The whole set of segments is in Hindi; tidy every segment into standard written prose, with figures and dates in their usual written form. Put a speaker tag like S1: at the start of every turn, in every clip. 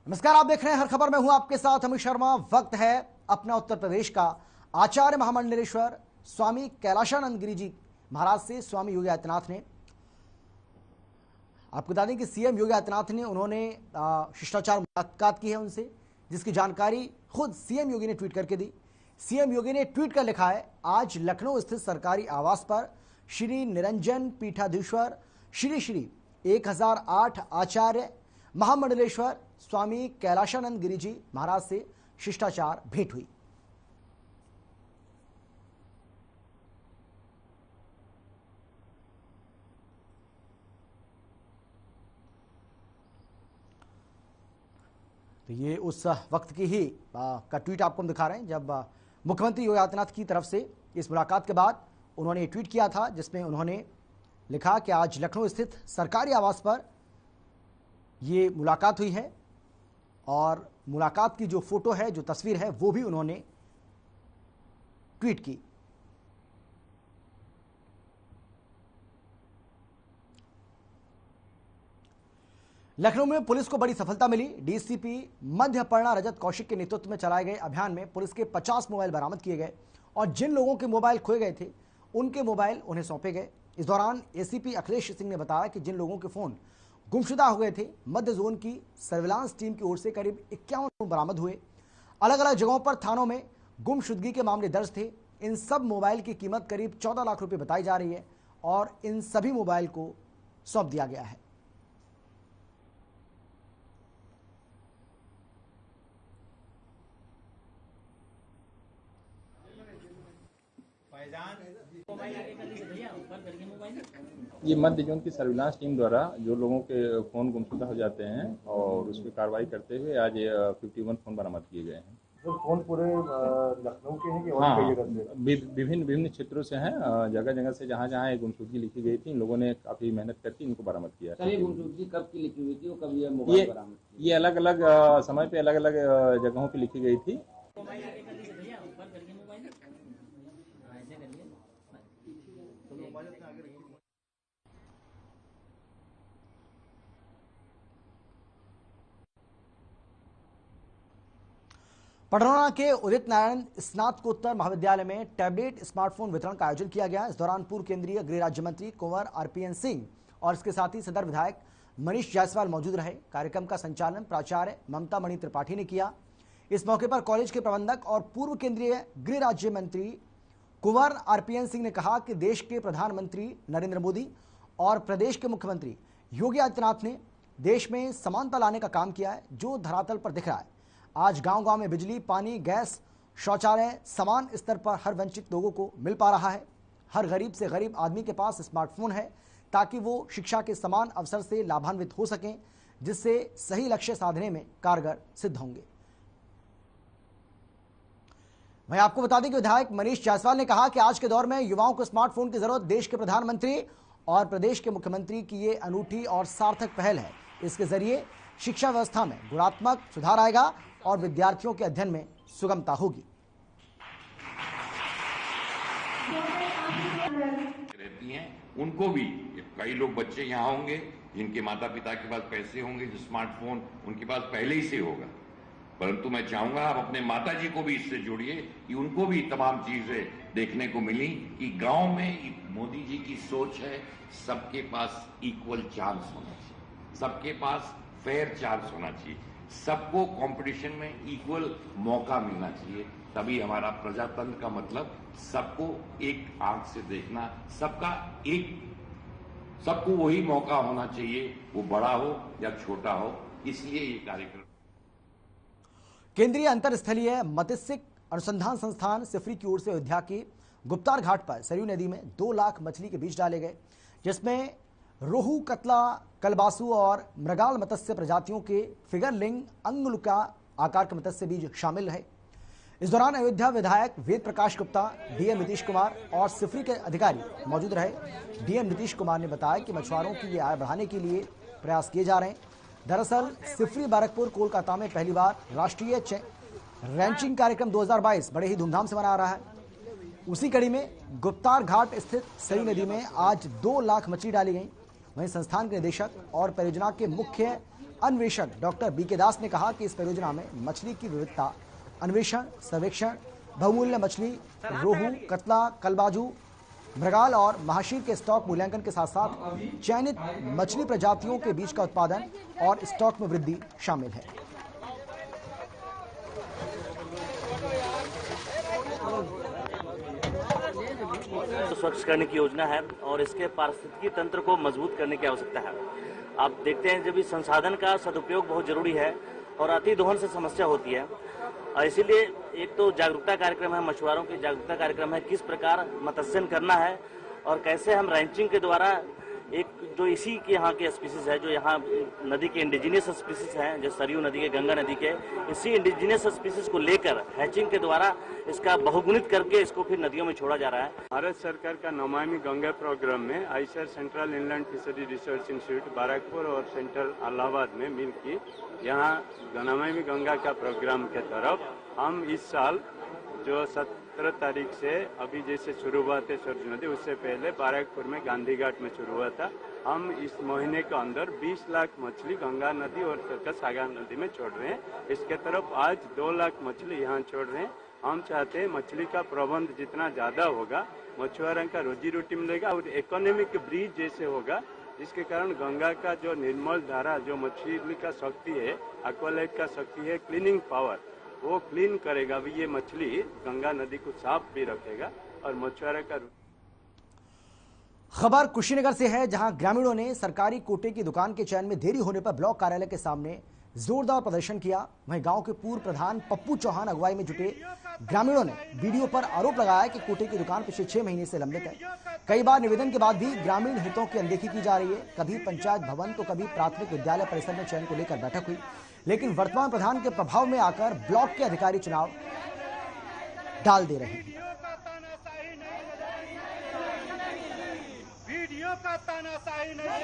S1: नमस्कार, आप देख रहे हैं हर खबर में हूं आपके साथ अमित शर्मा। वक्त है अपना उत्तर प्रदेश का। आचार्य महामंडलेश्वर स्वामी कैलाशानंद गिरी जी महाराज से स्वामी योगी आदित्यनाथ ने, आपको बता दें कि सीएम योगी आदित्यनाथ ने उन्होंने शिष्टाचार मुलाकात की है उनसे, जिसकी जानकारी खुद सीएम योगी ने ट्वीट करके दी। सीएम योगी ने ट्वीट कर लिखा है, आज लखनऊ स्थित सरकारी आवास पर श्री निरंजन पीठाधीश्वर श्री श्री 1008 आचार्य महामंडलेश्वर स्वामी कैलाशानंद गिरी जी महाराज से शिष्टाचार भेंट हुई। तो ये उस वक्त की ही का ट्वीट आपको हम दिखा रहे हैं, जब मुख्यमंत्री योगी आदित्यनाथ की तरफ से इस मुलाकात के बाद उन्होंने ट्वीट किया था, जिसमें उन्होंने लिखा कि आज लखनऊ स्थित सरकारी आवास पर ये मुलाकात हुई है और मुलाकात की जो फोटो है, जो तस्वीर है, वो भी उन्होंने ट्वीट की। लखनऊ में पुलिस को बड़ी सफलता मिली। डीसीपी मध्य पर्णा रजत कौशिक के नेतृत्व में चलाए गए अभियान में पुलिस के 50 मोबाइल बरामद किए गए और जिन लोगों के मोबाइल खोए गए थे उनके मोबाइल उन्हें सौंपे गए। इस दौरान एसीपी अखिलेश सिंह ने बताया कि जिन लोगों के फोन गुमशुदा हो गए थे, मध्य जोन की सर्विलांस टीम की ओर से करीब 51 फोन बरामद हुए। अलग अलग जगहों पर थानों में गुमशुदगी के मामले दर्ज थे। इन सब मोबाइल की कीमत करीब 14 लाख रुपए बताई जा रही है और इन सभी मोबाइल को सौंप दिया गया है।
S2: ये मध्य जोन की सर्विलांस टीम द्वारा जो लोगों के फ़ोन गुमशुदा हो जाते हैं और उस पर कार्रवाई करते हुए आज 51 फ़ोन बरामद किए गए हैं।
S3: तो फोन पूरे लखनऊ के हैं कि और
S2: हाँ,
S3: कई जगह से?
S2: विभिन्न क्षेत्रों से हैं। जगह जगह से जहाँ जहाँ ये गुमशुदगी लिखी गई थी, इन लोगों ने काफ़ी मेहनत करके इनको बरामद किया।
S4: सर, ये गुमशुदगी कब की लिखी हुई थी और कब ये मोबाइल बरामद?
S2: ये अलग अलग समय पे अलग अलग जगहों पे लिखी गई थी।
S1: पडरौना के उदित नारायण स्नातकोत्तर महाविद्यालय में टैबलेट स्मार्टफोन वितरण का आयोजन किया गया। इस दौरान पूर्व केंद्रीय गृह राज्य मंत्री कुंवर आरपीएन सिंह और इसके साथ ही सदर विधायक मनीष जायसवाल मौजूद रहे। कार्यक्रम का संचालन प्राचार्य ममता मणि त्रिपाठी ने किया। इस मौके पर कॉलेज के प्रबंधक और पूर्व केंद्रीय गृह राज्य मंत्री कुंवर आरपीएन सिंह ने कहा कि देश के प्रधानमंत्री नरेंद्र मोदी और प्रदेश के मुख्यमंत्री योगी आदित्यनाथ ने देश में समानता लाने का काम किया है, जो धरातल पर दिख रहा है। आज गांव-गांव में बिजली, पानी, गैस, शौचालय समान स्तर पर हर वंचित लोगों को मिल पा रहा है। हर गरीब से गरीब आदमी के पास स्मार्टफोन है ताकि वो शिक्षा के समान अवसर से लाभान्वित हो सकें, जिससे सही लक्ष्य साधने में कारगर सिद्ध होंगे। वहीं आपको बता दें कि विधायक मनीष जायसवाल ने कहा कि आज के दौर में युवाओं को स्मार्टफोन की जरूरत देश के प्रधानमंत्री और प्रदेश के मुख्यमंत्री की ये अनूठी और सार्थक पहल है। इसके जरिए शिक्षा व्यवस्था में गुणात्मक सुधार आएगा और विद्यार्थियों के अध्ययन में सुगमता होगी।
S5: रहती हैं उनको भी, कई लोग बच्चे यहाँ होंगे जिनके माता पिता के पास पैसे होंगे, जो स्मार्टफोन उनके पास पहले ही से होगा, परंतु मैं चाहूंगा आप अपने माता जी को भी इससे जोड़िए कि उनको भी तमाम चीजें देखने को मिली कि गांव में मोदी जी की सोच है सबके पास इक्वल चांस होना चाहिए, सबके पास फेयर चांस होना चाहिए, सबको कंपटीशन में इक्वल मौका मिलना चाहिए। तभी हमारा प्रजातंत्र का मतलब सबको एक आंख से देखना, सबको वही मौका होना चाहिए, वो बड़ा हो या छोटा हो। इसलिए ये कार्यक्रम
S1: केंद्रीय अंतरस्थलीय मत्स्यिक अनुसंधान संस्थान सिफरी की ओर से अयोध्या की गुप्तार घाट पर सरयू नदी में 2 लाख मछली के बीज डाले गए, जिसमें रोहू, कतला, कलबासु और मृगाल मत्स्य प्रजातियों के फिगर लिंग अंगुलिका आकार के मत्स्य बीज शामिल है। इस दौरान अयोध्या विधायक वेद प्रकाश गुप्ता, डीएम नीतीश कुमार और सिफरी के अधिकारी मौजूद रहे। डीएम नीतीश कुमार ने बताया कि मछुआरों की ये आय बढ़ाने के लिए प्रयास किए जा रहे हैं। दरअसल सिफरी बैरकपुर कोलकाता में पहली बार राष्ट्रीय रैंचिंग कार्यक्रम 2022 बड़े ही धूमधाम से मना रहा है। उसी कड़ी में गुप्तार घाट स्थित सरयू नदी में आज 2 लाख मछली डाली गई। वहीं संस्थान के निदेशक और परियोजना के मुख्य अन्वेषक डॉक्टर बीके दास ने कहा कि इस परियोजना में मछली की विविधता, अन्वेषण, सर्वेक्षण, बहुमूल्य मछली, रोहू, कतला, कलबाजू, मृगाल और महाशीर के स्टॉक मूल्यांकन के साथ साथ चयनित मछली प्रजातियों के बीज का उत्पादन और स्टॉक में वृद्धि शामिल है।
S6: स्वच्छ करने की योजना है और इसके पारिस्थितिकी तंत्र को मजबूत करने की आवश्यकता है। आप देखते हैं जब इस संसाधन का सदुपयोग बहुत जरूरी है और अति दोहन से समस्या होती है। इसीलिए एक तो जागरूकता कार्यक्रम है, मछुआरों की जागरूकता कार्यक्रम है, किस प्रकार मत्स्यन करना है और कैसे हम रैंचिंग के द्वारा एक जो इसी के यहाँ के स्पीसीज है, जो यहाँ नदी के इंडिजिनियस स्पीसीज हैं, जो सरयू नदी के, गंगा नदी के, इसी इंडिजिनियस स्पीसीज को लेकर हैचिंग के द्वारा इसका बहुगुणित करके इसको फिर नदियों में छोड़ा जा रहा है।
S7: भारत सरकार का नमामि गंगा प्रोग्राम में ICR central inland fishery research institute Barrackpore और सेंट्रल इलाहाबाद में मिलकर यहाँ नमामि गंगा का प्रोग्राम के तरफ हम इस साल जो 17 तारीख से अभी जैसे शुरू हुआ थे सूरज नदी, उससे पहले बाराकपुर में गांधी घाट में शुरू हुआ था। हम इस महीने के अंदर 20 लाख मछली गंगा नदी और सागर नदी में छोड़ रहे हैं। इसके तरफ आज 2 लाख मछली यहाँ छोड़ रहे हैं। हम चाहते हैं मछली का प्रबंध जितना ज्यादा होगा, मछुआरों का रोजी रोटी मिलेगा और इकोनॉमिक ब्रिज जैसे होगा, जिसके कारण गंगा का जो निर्मल धारा, जो मछली का शक्ति है, एक्वालाइफ का शक्ति है, क्लीनिंग पावर, वो क्लीन करेगा। ये मछली गंगा नदी को साफ भी रखेगा और मछुआरे का।
S1: खबर कुशीनगर से है, जहां ग्रामीणों ने सरकारी कोटे की दुकान के चयन में देरी होने पर ब्लॉक कार्यालय के सामने जोरदार प्रदर्शन किया। वहीं गांव के पूर्व प्रधान पप्पू चौहान अगुवाई में जुटे ग्रामीणों ने वीडियो पर आरोप लगाया कि कोटे की दुकान पिछले 6 महीने से लंबित है। कई बार निवेदन के बाद भी ग्रामीण हितों की अनदेखी की जा रही है। कभी पंचायत भवन तो कभी प्राथमिक विद्यालय परिसर में चयन को लेकर बैठक हुई, लेकिन वर्तमान प्रधान के प्रभाव में आकर ब्लॉक के अधिकारी चुनाव डाल दे रहे हैं।
S8: वीडियो का तानाशाही नहीं।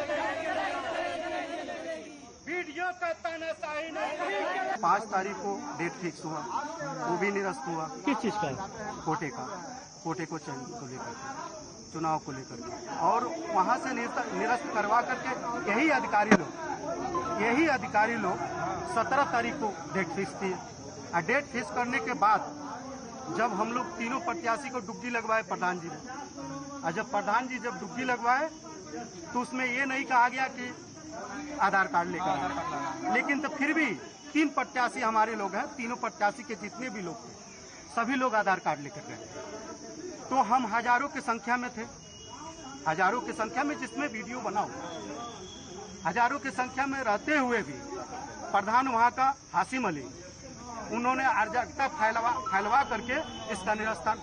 S9: 5 तारीख को डेट फिक्स हुआ, वो भी निरस्त हुआ।
S10: किस चीज का?
S9: कोटे को चयन को लेकर, चुनाव को लेकर के, और वहां से निरस्त करवा करके यही अधिकारी लोग 17 तारीख को डेट फिक्स थी। डेट फिक्स करने के बाद जब हम लोग तीनों प्रत्याशी को डुबकी लगवाए प्रधान जी ने, और जब प्रधान जी डुबकी लगवाए तो उसमें ये नहीं कहा गया कि आधार कार्ड लेकर, लेकिन तो फिर भी 3 प्रत्याशी हमारे लोग हैं, तीनों प्रत्याशी के जितने भी लोग थे सभी लोग आधार कार्ड लेकर गए। तो हम हजारों की संख्या में थे, हजारों की संख्या में, जिसमें वीडियो बना हुआ, हजारों की संख्या में रहते हुए भी प्रधान वहां का हासिम अली, उन्होंने अराजकता फैलवा करके इसका निरस्तान।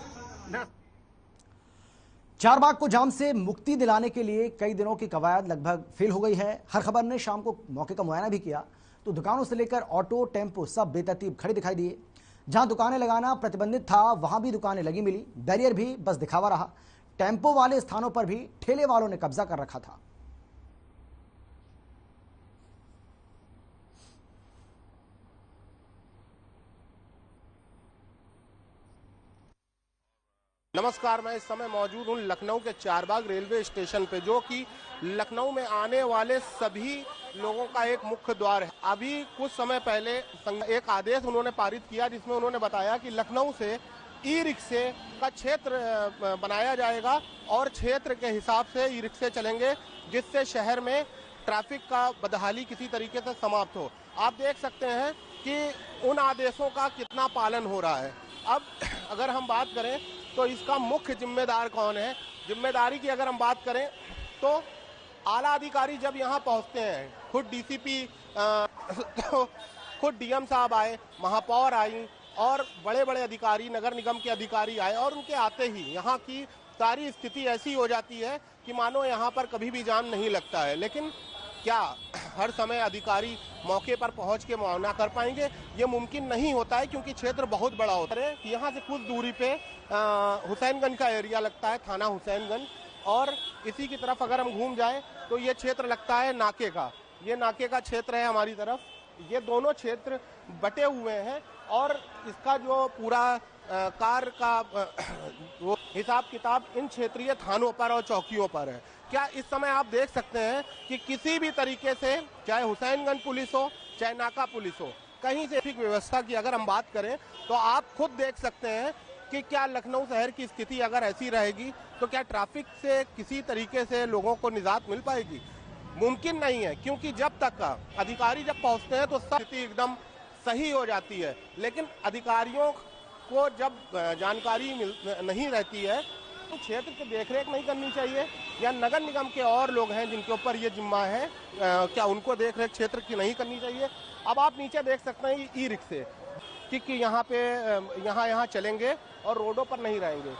S1: चारबाग को जाम से मुक्ति दिलाने के लिए कई दिनों की कवायद लगभग फेल हो गई है। हर खबर ने शाम को मौके का मुआयना भी किया तो दुकानों से लेकर ऑटो, टेम्पो सब बेतरतीब खड़े दिखाई दिए। जहां दुकानें लगाना प्रतिबंधित था वहां भी दुकानें लगी मिली, बैरियर भी बस दिखावा रहा। टेम्पो वाले स्थानों पर भी ठेले वालों ने कब्जा कर रखा था।
S11: नमस्कार, मैं इस समय मौजूद हूँ लखनऊ के चारबाग रेलवे स्टेशन पे, जो कि लखनऊ में आने वाले सभी लोगों का एक मुख्य द्वार है। अभी कुछ समय पहले एक आदेश उन्होंने पारित किया जिसमें उन्होंने बताया कि लखनऊ से ई रिक्शे का क्षेत्र बनाया जाएगा और क्षेत्र के हिसाब से ई रिक्शे चलेंगे, जिससे शहर में ट्रैफिक का बदहाली किसी तरीके से समाप्त हो। आप देख सकते हैं कि उन आदेशों का कितना पालन हो रहा है। अब अगर हम बात करें तो इसका मुख्य जिम्मेदार कौन है, जिम्मेदारी की अगर हम बात करें तो आला अधिकारी जब यहाँ पहुँचते हैं, खुद डीसीपी तो खुद डीएम साहब आए, महापौर आई और बड़े बड़े अधिकारी, नगर निगम के अधिकारी आए, और उनके आते ही यहाँ की सारी स्थिति ऐसी हो जाती है कि मानो यहाँ पर कभी भी जाम नहीं लगता है। लेकिन क्या हर समय अधिकारी मौके पर पहुंच के मुआयना कर पाएंगे? ये मुमकिन नहीं होता है, क्योंकि क्षेत्र बहुत बड़ा होता है। यहाँ से कुछ दूरी पे हुसैनगंज का एरिया लगता है, थाना हुसैनगंज, और इसी की तरफ अगर हम घूम जाए तो ये क्षेत्र लगता है नाके का। ये नाके का क्षेत्र है हमारी तरफ। ये दोनों क्षेत्र बटे हुए हैं और इसका जो पूरा कार का वो हिसाब किताब इन क्षेत्रीय थानों पर और चौकियों पर है। क्या इस समय आप देख सकते हैं कि किसी भी तरीके से, चाहे हुसैनगंज पुलिस हो चाहे नाका पुलिस हो, कहीं से ट्रैफिक व्यवस्था की अगर हम बात करें तो आप खुद देख सकते हैं कि क्या लखनऊ शहर की स्थिति अगर ऐसी रहेगी तो क्या ट्रैफिक से किसी तरीके से लोगों को निजात मिल पाएगी? मुमकिन नहीं है, क्योंकि जब तक अधिकारी जब पहुंचते हैं तो स्थिति एकदम सही हो जाती है, लेकिन अधिकारियों को जब जानकारी नहीं रहती है तो क्षेत्र की देखरेख नहीं करनी चाहिए, या नगर निगम के और लोग हैं जिनके ऊपर ये जिम्मा है, क्या उनको देखरेख क्षेत्र की नहीं करनी चाहिए? अब आप नीचे देख सकते हैं ई रिक्शे कि यहाँ पे यहाँ चलेंगे और रोडों पर नहीं रहेंगे।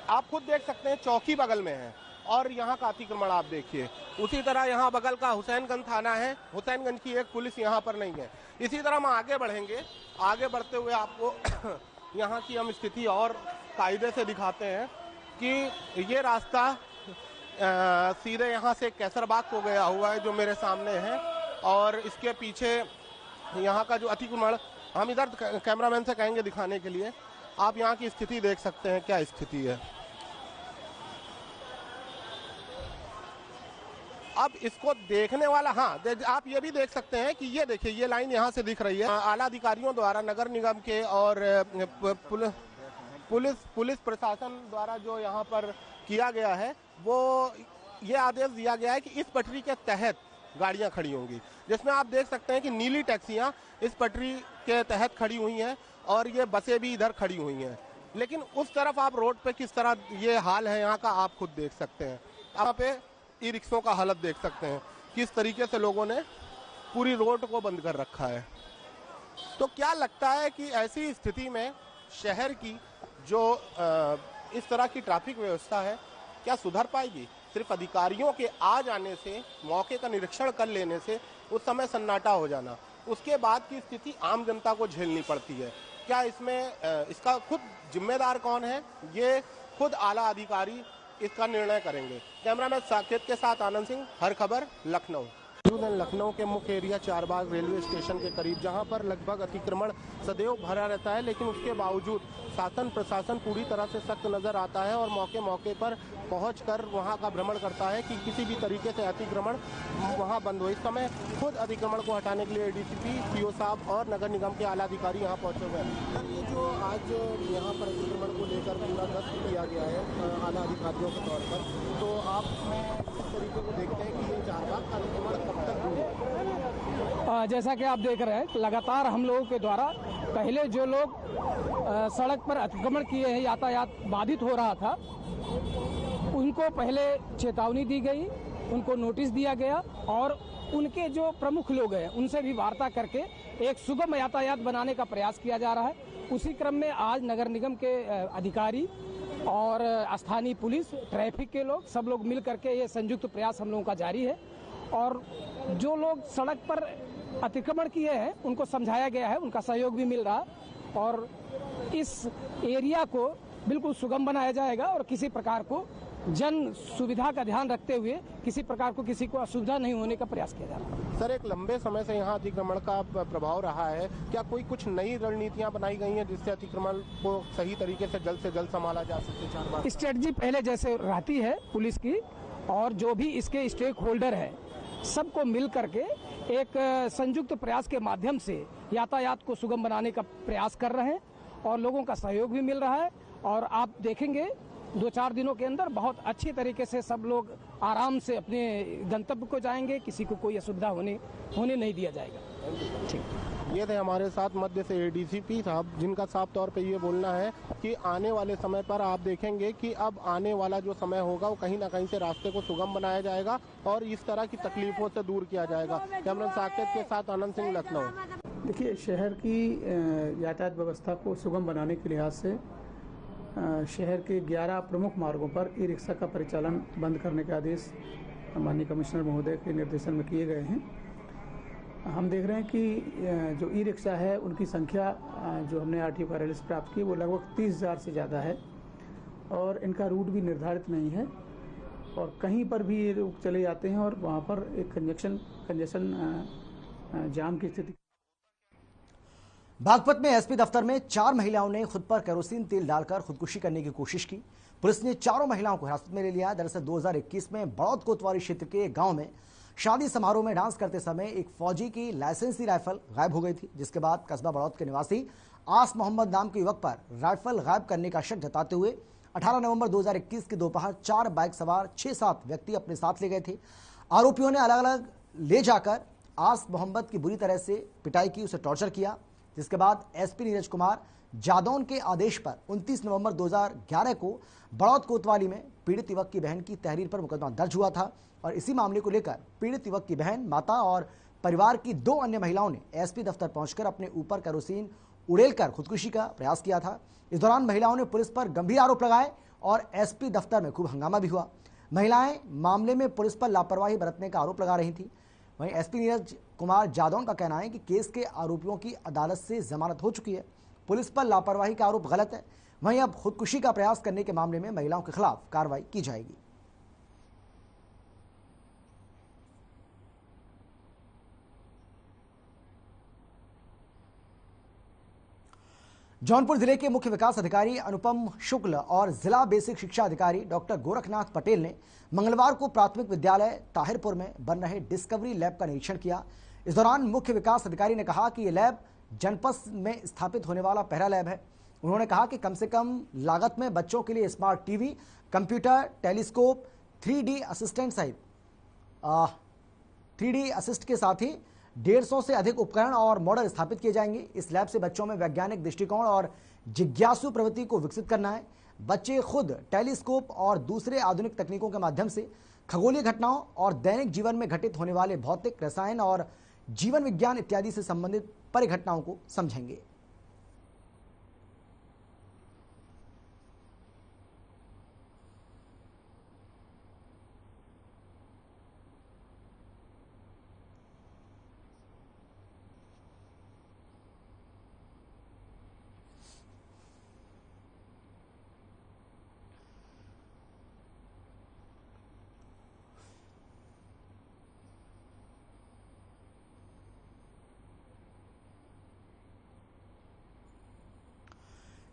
S11: आप खुद देख सकते हैं चौकी बगल में है और यहाँ का अतिक्रमण आप देखिए। उसी तरह यहाँ बगल का हुसैनगंज थाना है, हुसैनगंज की एक पुलिस यहाँ पर नहीं है। इसी तरह हम आगे बढ़ेंगे, आगे बढ़ते हुए आपको यहाँ की हम स्थिति और कायदे से दिखाते हैं कि ये रास्ता सीधे यहाँ से कैसरबाग को गया हुआ है जो मेरे सामने है, और इसके पीछे यहाँ का जो अतिक्रमण, हम इधर कैमरामैन से कहेंगे दिखाने के लिए। आप यहाँ की स्थिति देख सकते हैं, क्या स्थिति है। अब इसको देखने वाला, आप ये भी देख सकते हैं कि ये देखिए, ये लाइन यहाँ से दिख रही है। आला अधिकारियों द्वारा, नगर निगम के और पुलिस प्रशासन द्वारा जो यहाँ पर किया गया है, वो ये आदेश दिया गया है कि इस पटरी के तहत गाड़ियाँ खड़ी होंगी, जिसमें आप देख सकते हैं कि नीली टैक्सियाँ इस पटरी के तहत खड़ी हुई हैं और ये बसें भी इधर खड़ी हुई हैं। लेकिन उस तरफ आप रोड पे किस तरह ये हाल है यहाँ का आप खुद देख सकते हैं। यहाँ पे ई रिक्शों का हालत देख सकते हैं, किस तरीके से लोगों ने पूरी रोड को बंद कर रखा है। तो क्या लगता है कि ऐसी स्थिति में शहर की जो इस तरह की ट्रैफिक व्यवस्था है क्या सुधर पाएगी? सिर्फ अधिकारियों के आ जाने से, मौके का निरीक्षण कर लेने से उस समय सन्नाटा हो जाना, उसके बाद की स्थिति आम जनता को झेलनी पड़ती है। क्या इसमें इसका खुद जिम्मेदार कौन है? ये खुद आला अधिकारी इसका निर्णय करेंगे। कैमरामैन साकेत के साथ आनंद सिंह, हर खबर, लखनऊ। लखनऊ के मुख्य एरिया चारबाग रेलवे स्टेशन के करीब, जहां पर लगभग अतिक्रमण सदैव भरा रहता है, लेकिन उसके बावजूद शासन प्रशासन पूरी तरह से सख्त नजर आता है और मौके पर पहुंचकर वहां का भ्रमण करता है कि किसी भी तरीके से अतिक्रमण वहां बंद हो। इस समय खुद अतिक्रमण को हटाने के लिए एडीसीपी, सीओ साहब और नगर निगम के आला अधिकारी यहाँ पहुंचे हुए हैं। सर, ये जो आज यहाँ पर अतिक्रमण को लेकर पूरा गश्त किया गया है आला अधिकारियों के तौर पर, तो आप इस तरीके को देखते हैं कि ये चारबाग का अतिक्रमण कब तक दूर है?
S10: जैसा कि आप देख रहे हैं, लगातार हम लोगों के द्वारा पहले जो लोग सड़क पर अतिक्रमण किए हैं, यातायात बाधित हो रहा था, उनको पहले चेतावनी दी गई, उनको नोटिस दिया गया और उनके जो प्रमुख लोग हैं उनसे भी वार्ता करके एक सुगम यातायात बनाने का प्रयास किया जा रहा है। उसी क्रम में आज नगर निगम के अधिकारी और स्थानीय पुलिस, ट्रैफिक के लोग, सब लोग मिल करके ये संयुक्त प्रयास हम लोगों का जारी है और जो लोग सड़क पर अतिक्रमण किए हैं उनको समझाया गया है, उनका सहयोग भी मिल रहा है और इस एरिया को बिल्कुल सुगम बनाया जाएगा और किसी प्रकार को जन सुविधा का ध्यान रखते हुए किसी प्रकार को किसी को असुविधा नहीं होने का प्रयास किया जा रहा है।
S11: सर, एक लंबे समय से यहाँ अतिक्रमण का प्रभाव रहा है, क्या कोई कुछ नई रणनीतियाँ बनाई गई हैं जिससे अतिक्रमण को सही तरीके से जल्द संभाला जा सके?
S10: स्ट्रेटजी पहले जैसे रहती है पुलिस की और जो भी इसके स्टेक होल्डर है सबको मिल करके एक संयुक्त प्रयास के माध्यम से यातायात को सुगम बनाने का प्रयास कर रहे हैं और लोगों का सहयोग भी मिल रहा है और आप देखेंगे 2-4 दिनों के अंदर बहुत अच्छी तरीके से सब लोग आराम से अपने गंतव्य को जाएंगे, किसी को कोई असुविधा होने नहीं दिया जाएगा। ठीक,
S11: ये थे हमारे साथ मध्य से एडीसीपी साहब, जिनका साफ तौर पे ये बोलना है कि आने वाले समय पर आप देखेंगे कि अब आने वाला जो समय होगा वो कहीं ना कहीं से रास्ते को सुगम बनाया जाएगा और इस तरह की तकलीफों से दूर किया जाएगा। कैमरा साकेत के साथ आनंद सिंह, लखनऊ।
S12: देखिए, शहर की यातायात व्यवस्था को सुगम बनाने के लिहाज से शहर के 11 प्रमुख मार्गों पर ई रिक्शा का परिचालन बंद करने के आदेश माननीय कमिश्नर महोदय के निर्देशन में किए गए हैं। हम देख रहे हैं कि जो ई रिक्शा है उनकी संख्या जो हमने आरटीओ कार्यालय से प्राप्त की वो लगभग 30,000 से ज़्यादा है और इनका रूट भी निर्धारित नहीं है और कहीं पर भी ये लोग चले जाते हैं और वहाँ पर एक कंजेशन जाम की स्थिति।
S1: बागपत में एसपी दफ्तर में 4 महिलाओं ने खुद पर केरोसिन तेल डालकर खुदकुशी करने की कोशिश की। पुलिस ने चारों महिलाओं को हिरासत में ले लिया। दरअसल 2021 में बड़ौद कोतवाली क्षेत्र के गांव में शादी समारोह में डांस करते समय एक फौजी की लाइसेंसी राइफल गायब हो गई थी, जिसके बाद कस्बा बड़ौद के निवासी आस मोहम्मद नाम के युवक पर राइफल गायब करने का शक जताते हुए 18 नवंबर 2021 की दोपहर 4 बाइक सवार 6-7 व्यक्ति अपने साथ ले गए थे। आरोपियों ने अलग अलग ले जाकर आस मोहम्मद की बुरी तरह से पिटाई की, उसे टॉर्चर किया, जिसके बाद एसपी नीरज कुमार जादौन के आदेश पर 29 नवंबर 2011 को बड़ौद कोतवाली में पीड़ित युवक की बहन की तहरीर पर मुकदमा दर्ज हुआ था और इसी मामले को लेकर पीड़ित युवक की बहन, माता और परिवार की 2 अन्य महिलाओं ने एसपी दफ्तर पहुंचकर अपने ऊपर केरोसिन उड़ेलकर खुदकुशी का प्रयास किया था। इस दौरान महिलाओं ने पुलिस पर गंभीर आरोप लगाए और एसपी दफ्तर में खूब हंगामा भी हुआ। महिलाएं मामले में पुलिस पर लापरवाही बरतने का आरोप लगा रही थी। वहीं एसपी नीरज कुमार जादौन का कहना है कि केस के आरोपियों की अदालत से जमानत हो चुकी है, पुलिस पर लापरवाही का आरोप गलत है। वहीं अब खुदकुशी का प्रयास करने के मामले में महिलाओं के खिलाफ कार्रवाई की जाएगी। जौनपुर जिले के मुख्य विकास अधिकारी अनुपम शुक्ल और जिला बेसिक शिक्षा अधिकारी डॉक्टर गोरखनाथ पटेल ने मंगलवार को प्राथमिक विद्यालय ताहिरपुर में बन रहे डिस्कवरी लैब का निरीक्षण किया। इस दौरान मुख्य विकास अधिकारी ने कहा कि यह लैब जनपद में स्थापित होने वाला पहला लैब है। उन्होंने कहा कि कम से कम लागत में बच्चों के लिए smart TV, computer, telescope, 3D assistant सहित 3D असिस्ट के साथ ही 150 से अधिक उपकरण और मॉडल स्थापित किए जाएंगे। इस लैब से बच्चों में वैज्ञानिक दृष्टिकोण और जिज्ञासु प्रवृत्ति को विकसित करना है। बच्चे खुद टेलीस्कोप और दूसरे आधुनिक तकनीकों के माध्यम से खगोलीय घटनाओं और दैनिक जीवन में घटित होने वाले भौतिक, रसायन और जीवन विज्ञान इत्यादि से संबंधित परिघटनाओं को समझेंगे।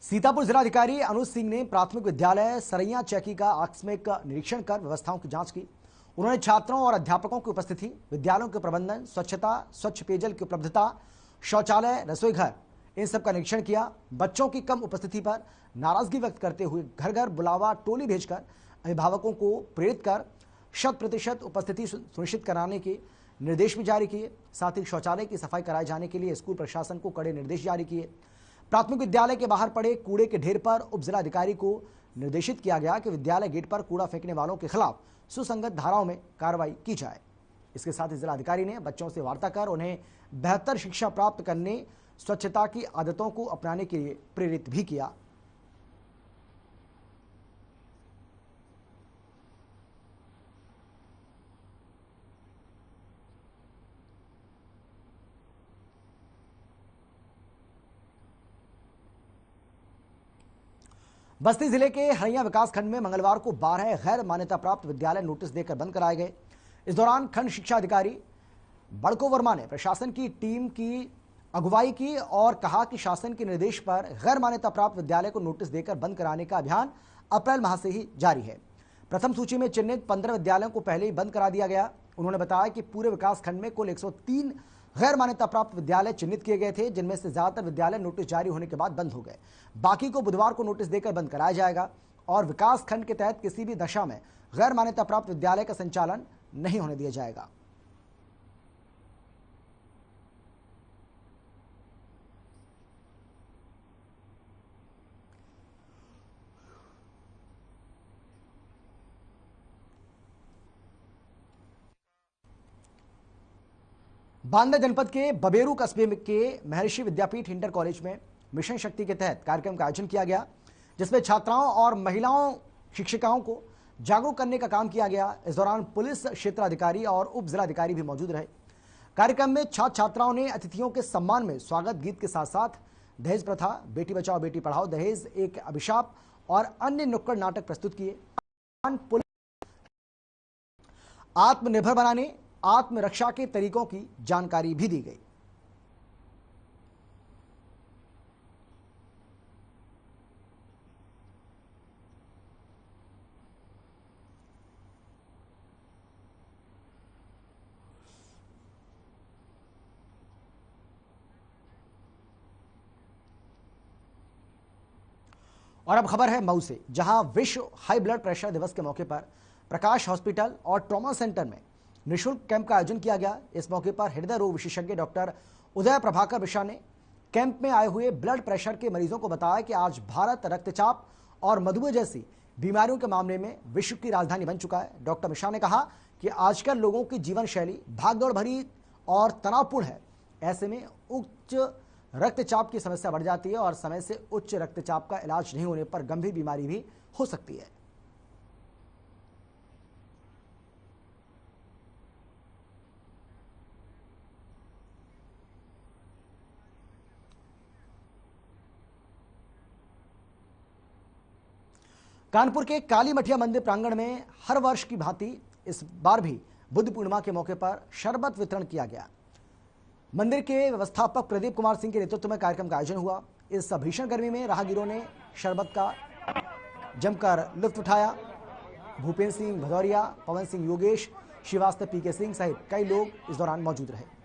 S1: सीतापुर जिलाधिकारी अनुज सिंह ने प्राथमिक विद्यालय सरैया चैकी का आकस्मिक निरीक्षण कर व्यवस्थाओं की जांच की। उन्होंने छात्रों और अध्यापकों की उपस्थिति, विद्यालयों के प्रबंधन, स्वच्छता, स्वच्छ पेयजल की उपलब्धता, शौचालय, रसोई घर, इन सब का निरीक्षण किया। बच्चों की कम उपस्थिति पर नाराजगी व्यक्त करते हुए घर घर बुलावा टोली भेजकर अभिभावकों को प्रेरित कर 100% उपस्थिति सुनिश्चित कराने के निर्देश भी जारी किए। साथ ही शौचालय की सफाई कराए जाने के लिए स्कूल प्रशासन को कड़े निर्देश जारी किए। प्राथमिक विद्यालय के बाहर पड़े कूड़े के ढेर पर उप जिलाधिकारी को निर्देशित किया गया कि विद्यालय गेट पर कूड़ा फेंकने वालों के खिलाफ सुसंगत धाराओं में कार्रवाई की जाए। इसके साथ ही जिलाधिकारी ने बच्चों से वार्ता कर उन्हें बेहतर शिक्षा प्राप्त करने, स्वच्छता की आदतों को अपनाने के लिए प्रेरित भी किया। बस्ती जिले के हरैया विकासखंड में मंगलवार को 12 गैर मान्यता प्राप्त विद्यालय नोटिस देकर बंद कराए गए। इस दौरान खंड शिक्षा अधिकारी बड़को वर्मा ने प्रशासन की टीम की अगुवाई की और कहा कि शासन के निर्देश पर गैर मान्यता प्राप्त विद्यालय को नोटिस देकर बंद कराने का अभियान अप्रैल माह से ही जारी है। प्रथम सूची में चिन्हित 15 विद्यालयों को पहले ही बंद करा दिया गया। उन्होंने बताया कि पूरे विकासखंड में कुल 103 गैर मान्यता प्राप्त विद्यालय चिन्हित किए गए थे, जिनमें से ज्यादातर विद्यालय नोटिस जारी होने के बाद बंद हो गए। बाकी को बुधवार को नोटिस देकर बंद कराया जाएगा और विकास खंड के तहत किसी भी दशा में गैर मान्यता प्राप्त विद्यालय का संचालन नहीं होने दिया जाएगा। बांदा जनपद के बबेरू कस्बे के महर्षि विद्यापीठ इंटर कॉलेज में मिशन शक्ति के तहत कार्यक्रम का आयोजन किया गया, जिसमें छात्राओं और महिलाओं शिक्षिकाओं को जागरूक करने का काम किया गया। इस दौरान पुलिस क्षेत्राधिकारी और उप जिलाधिकारी भी मौजूद रहे। कार्यक्रम में छात्र छात्राओं ने अतिथियों के सम्मान में स्वागत गीत के साथ साथ दहेज प्रथा, बेटी बचाओ बेटी पढ़ाओ, दहेज एक अभिशाप और अन्य नुक्कड़ नाटक प्रस्तुत किए। आत्मनिर्भर बनाने, आत्मरक्षा के तरीकों की जानकारी भी दी गई। और अब खबर है मऊ से, जहां विश्व हाई ब्लड प्रेशर दिवस के मौके पर प्रकाश हॉस्पिटल और ट्रॉमा सेंटर में निःशुल्क कैंप का आयोजन किया गया। इस मौके पर हृदय रोग विशेषज्ञ डॉक्टर उदय प्रभाकर मिश्रा ने कैंप में आए हुए ब्लड प्रेशर के मरीजों को बताया कि आज भारत रक्तचाप और मधुमेह जैसी बीमारियों के मामले में विश्व की राजधानी बन चुका है। डॉक्टर मिश्रा ने कहा कि आजकल लोगों की जीवन शैली भागदौड़ भरी और तनावपूर्ण है। ऐसे में उच्च रक्तचाप की समस्या बढ़ जाती है और समय से उच्च रक्तचाप का इलाज नहीं होने पर गंभीर बीमारी भी हो सकती है। कानपुर के काली मठिया मंदिर प्रांगण में हर वर्ष की भांति इस बार भी बुद्ध पूर्णिमा के मौके पर शरबत वितरण किया गया। मंदिर के व्यवस्थापक प्रदीप कुमार सिंह के नेतृत्व में कार्यक्रम का आयोजन हुआ। इस भीषण गर्मी में राहगीरों ने शरबत का जमकर लुत्फ उठाया। भूपेंद्र सिंह भदौरिया, पवन सिंह योगेश श्रीवास्तव, पीके सिंह सहित कई लोग इस दौरान मौजूद रहे।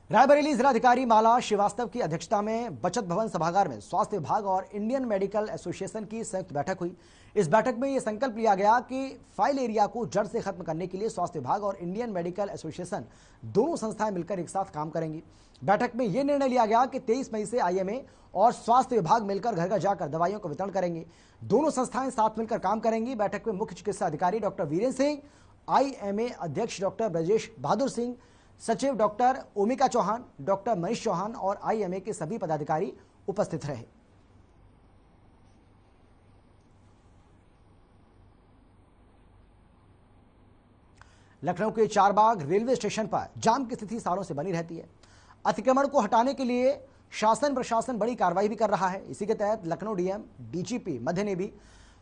S1: रायबरेली जिलाधिकारी माला श्रीवास्तव की अध्यक्षता में बचत भवन सभागार में स्वास्थ्य विभाग और इंडियन मेडिकल एसोसिएशन की संयुक्त बैठक हुई। इस बैठक में यह संकल्प लिया गया कि फाइल एरिया को जड़ से खत्म करने के लिए स्वास्थ्य विभाग और इंडियन मेडिकल एसोसिएशन दोनों संस्थाएं मिलकर एक साथ काम करेंगी। बैठक में यह निर्णय लिया गया कि 23 मई से आईएमए और स्वास्थ्य विभाग मिलकर घर घर जाकर दवाइयों का वितरण करेंगे। दोनों संस्थाएं साथ मिलकर काम करेंगी। बैठक में मुख्य चिकित्सा अधिकारी डॉक्टर वीरेंद्र सिंह, आईएमए अध्यक्ष डॉक्टर ब्रजेश बहादुर सिंह, सचिव डॉक्टर ओमिका चौहान, डॉक्टर मनीष चौहान और आईएमए के सभी पदाधिकारी उपस्थित रहे। लखनऊ के चारबाग रेलवे स्टेशन पर जाम की स्थिति सालों से बनी रहती है। अतिक्रमण को हटाने के लिए शासन प्रशासन बड़ी कार्रवाई भी कर रहा है। इसी के तहत लखनऊ डीएम डीजीपी मध्य ने भी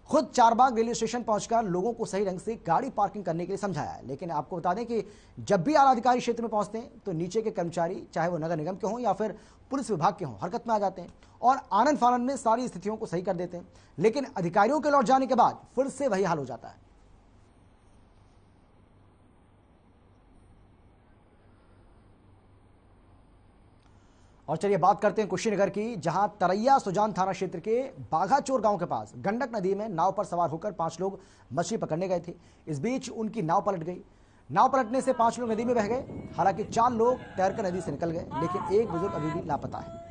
S1: खुद चारबाग रेलवे स्टेशन पहुंचकर लोगों को सही ढंग से गाड़ी पार्किंग करने के लिए समझाया है। लेकिन आपको बता दें कि जब भी आला अधिकारी क्षेत्र में पहुंचते हैं तो नीचे के कर्मचारी, चाहे वो नगर निगम के हों या फिर पुलिस विभाग के हों, हरकत में आ जाते हैं और आनंद फानंद में सारी स्थितियों को सही कर देते हैं। लेकिन अधिकारियों के लौट जाने के बाद फिर से वही हाल हो जाता है। और चलिए बात करते हैं कुशीनगर की, जहां तरैया सुजान थाना क्षेत्र के बाघाचोर गांव के पास गंडक नदी में नाव पर सवार होकर 5 लोग मछली पकड़ने गए थे। इस बीच उनकी नाव पलट गई। नाव पलटने से 5 लोग नदी में बह गए। हालांकि 4 लोग तैरकर नदी से निकल गए, लेकिन एक बुजुर्ग अभी भी लापता है।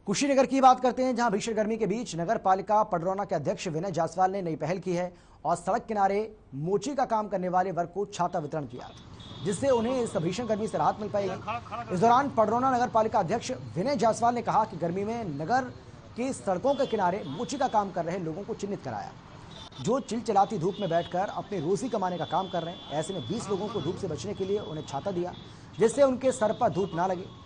S1: कुशीनगर की बात करते हैं, जहां भीषण गर्मी के बीच नगर पालिका पडरौना के अध्यक्ष विनय जायसवाल ने नई पहल की है और सड़क किनारे मोची का काम करने वाले वर्ग को छाता वितरण किया, जिससे उन्हें इस भीषण गर्मी से राहत मिल पाएगी। इस दौरान पडरौना नगर पालिका अध्यक्ष विनय जायसवाल ने कहा कि गर्मी में नगर की सड़कों के किनारे मोची का काम कर रहे लोगों को चिन्हित कराया, जो चिलचिलाती धूप में बैठकर अपनी रोजी कमाने का काम कर रहे हैं। ऐसे में 20 लोगों को धूप से बचने के लिए उन्हें छाता दिया, जिससे उनके सर पर धूप ना लगे।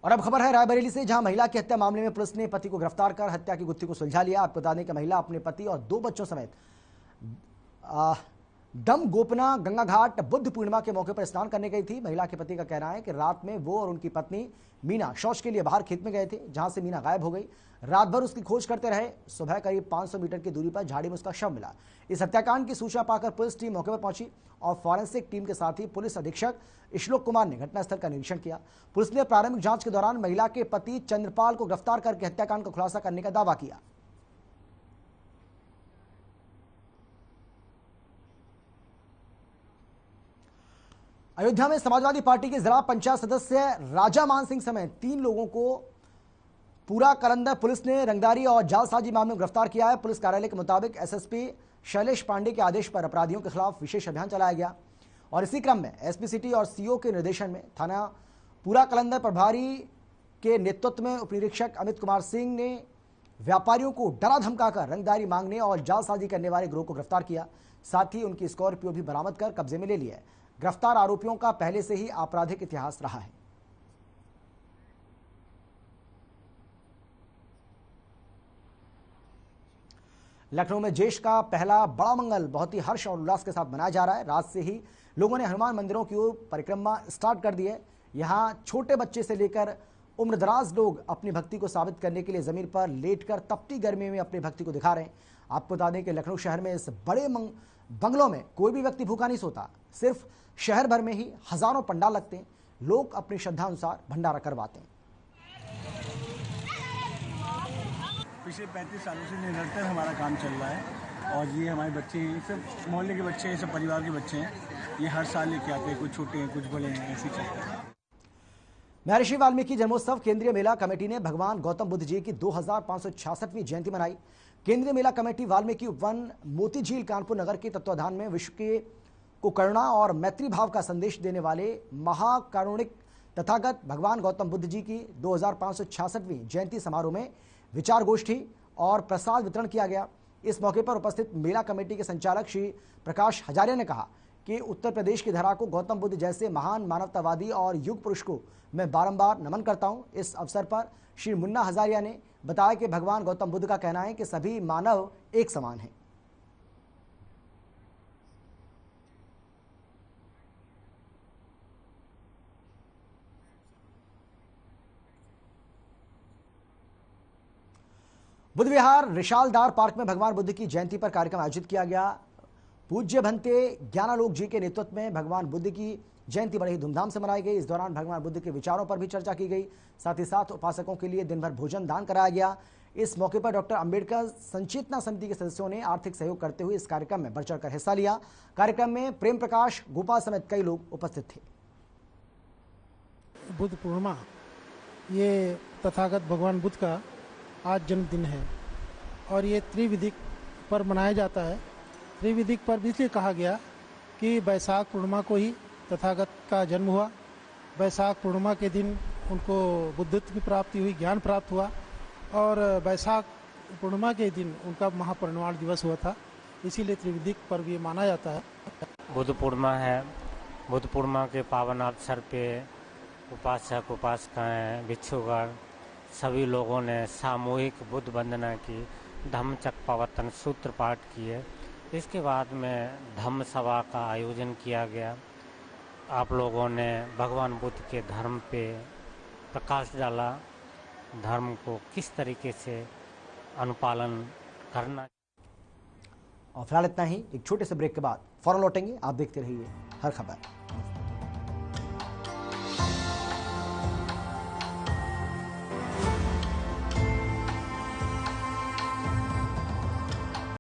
S1: और अब खबर है रायबरेली से, जहां महिला की हत्या मामले में पुलिस ने पति को गिरफ्तार कर हत्या की गुत्थी को सुलझा लिया। आपको बता दें कि महिला अपने पति और 2 बच्चों समेत डम गोपना गंगा घाट बुद्ध पूर्णिमा के मौके पर स्नान करने गई थी। महिला के पति का कहना है कि रात में वो और उनकी पत्नी मीना शौच के लिए बाहर खेत में गए थे, जहां से मीना गायब हो गई। रात भर उसकी खोज करते रहे। सुबह करीब 500 मीटर की दूरी पर झाड़ी में उसका शव मिला। इस हत्याकांड की सूचना पाकर पुलिस टीम मौके पर पहुंची और फॉरेंसिक टीम के साथ ही पुलिस अधीक्षक श्लोक कुमार ने घटनास्थल का निरीक्षण किया। पुलिस ने प्रारंभिक जांच के दौरान महिला के पति चंद्रपाल को गिरफ्तार करके हत्याकांड का खुलासा करने का दावा किया। अयोध्या में समाजवादी पार्टी के जिला पंचायत सदस्य राजा मान सिंह समेत 3 लोगों को पूरा कलंदर पुलिस ने रंगदारी और जालसाजी मामले में गिरफ्तार किया है। पुलिस कार्यालय के मुताबिक एसएसपी शैलेश पांडे के आदेश पर अपराधियों के खिलाफ विशेष अभियान चलाया गया और इसी क्रम में एसपी सिटी और सीओ के निर्देशन में थाना पूरा कलंदर प्रभारी के नेतृत्व में उप निरीक्षक अमित कुमार सिंह ने व्यापारियों को डरा धमकाकर रंगदारी मांगने और जालसाजी करने वाले गिरोह को गिरफ्तार किया। साथ ही उनकी स्कॉर्पियो भी बरामद कर कब्जे में ले ली है। गिरफ्तार आरोपियों का पहले से ही आपराधिक इतिहास रहा है। लखनऊ में देश का पहला बड़ा मंगल बहुत ही हर्ष और उल्लास के साथ मनाया जा रहा है। रात से ही लोगों ने हनुमान मंदिरों की ओर परिक्रमा स्टार्ट कर दी है। यहाँ छोटे बच्चे से लेकर उम्रदराज लोग अपनी भक्ति को साबित करने के लिए जमीन पर लेटकर तपती गर्मी में अपनी भक्ति को दिखा रहे हैं। आपको बता दें कि लखनऊ शहर में इस बड़े बंगलों में कोई भी व्यक्ति भूखा नहीं सोता। सिर्फ शहर भर में ही हजारों पंडाल लगते हैं। लोग अपनी श्रद्धा अनुसार भंडारा करवाते हैं।
S13: पिछले 35 सालों से निरंतर हमारा काम चल रहा है और ये हमारे बच्चे हैं, सब मोहल्ले के बच्चे हैं, सब परिवार के बच्चे हैं। ये हर साल लेके आते हैं, कुछ छोटे हैं कुछ बड़े हैं, ऐसे चलता है।
S1: महर्षि वाल्मीकि जन्मोत्सव केंद्रीय मेला कमेटी ने भगवान गौतम बुद्ध जी की 2566वीं जयंती मनाई। केंद्रीय मेला कमेटी वाल्मीकि वन मोती झील कानपुर नगर के तत्वाधान में विश्व को करुणा और मैत्री भाव का संदेश देने वाले महाकारुणिक तथागत भगवान गौतम बुद्ध जी की 2566वीं जयंती समारोह में विचार गोष्ठी और प्रसाद वितरण किया गया। इस मौके पर उपस्थित मेला कमेटी के संचालक श्री प्रकाश हजारिया ने कहा कि उत्तर प्रदेश की धरा को गौतम बुद्ध जैसे महान मानवतावादी और युग पुरुष को मैं बारंबार नमन करता हूं। इस अवसर पर श्री मुन्ना हजारिया ने बताया कि भगवान गौतम बुद्ध का कहना है कि सभी मानव एक समान हैं। बुद्ध विहार रिशालदार पार्क में भगवान बुद्ध की जयंती पर कार्यक्रम आयोजित किया गया। पूज्य भंते ज्ञानालोक जी के नेतृत्व में भगवान बुद्ध की जयंती बड़े ही धूमधाम से मनाई गई। इस दौरान भगवान बुद्ध के विचारों पर भी चर्चा की गई। साथ ही साथ उपासकों के लिए दिन भर भोजन दान कराया गया। इस मौके पर डॉक्टर अंबेडकर संचेतना समिति के सदस्यों ने आर्थिक सहयोग करते हुए इस कार्यक्रम में बढ़ चढ़कर हिस्सा लिया। कार्यक्रम में प्रेम प्रकाश गोपाल समेत कई लोग उपस्थित थे।
S14: बुद्ध पूर्णिमा ये तथागत भगवान बुद्ध का आज जन्मदिन है और ये त्रिविधिक पर मनाया जाता है। त्रिविधिक पर इसलिए कहा गया कि वैशाख पूर्णिमा को ही तथागत का जन्म हुआ। वैशाख पूर्णिमा के दिन उनको बुद्धत्व की प्राप्ति हुई, ज्ञान प्राप्त हुआ और वैशाख पूर्णिमा के दिन उनका महापरिनिर्वाण दिवस हुआ था। इसीलिए त्रिविधिक पर्व ये माना जाता है।
S15: बुद्ध पूर्णिमा है। बुद्ध पूर्णिमा के पावन अवसर पे उपासक उपासिकाएं भिक्षुगण सभी लोगों ने सामूहिक बुद्ध वंदना की, धम्मचक्र सूत्र पाठ किए। इसके बाद में धम्म सभा का आयोजन किया गया। आप लोगों ने भगवान बुद्ध के धर्म पे प्रकाश डाला, धर्म को किस तरीके से अनुपालन करना।
S1: और फिलहाल इतना ही। एक छोटे से ब्रेक के बाद फौरन लौटेंगे। आप देखते रहिए हर खबर।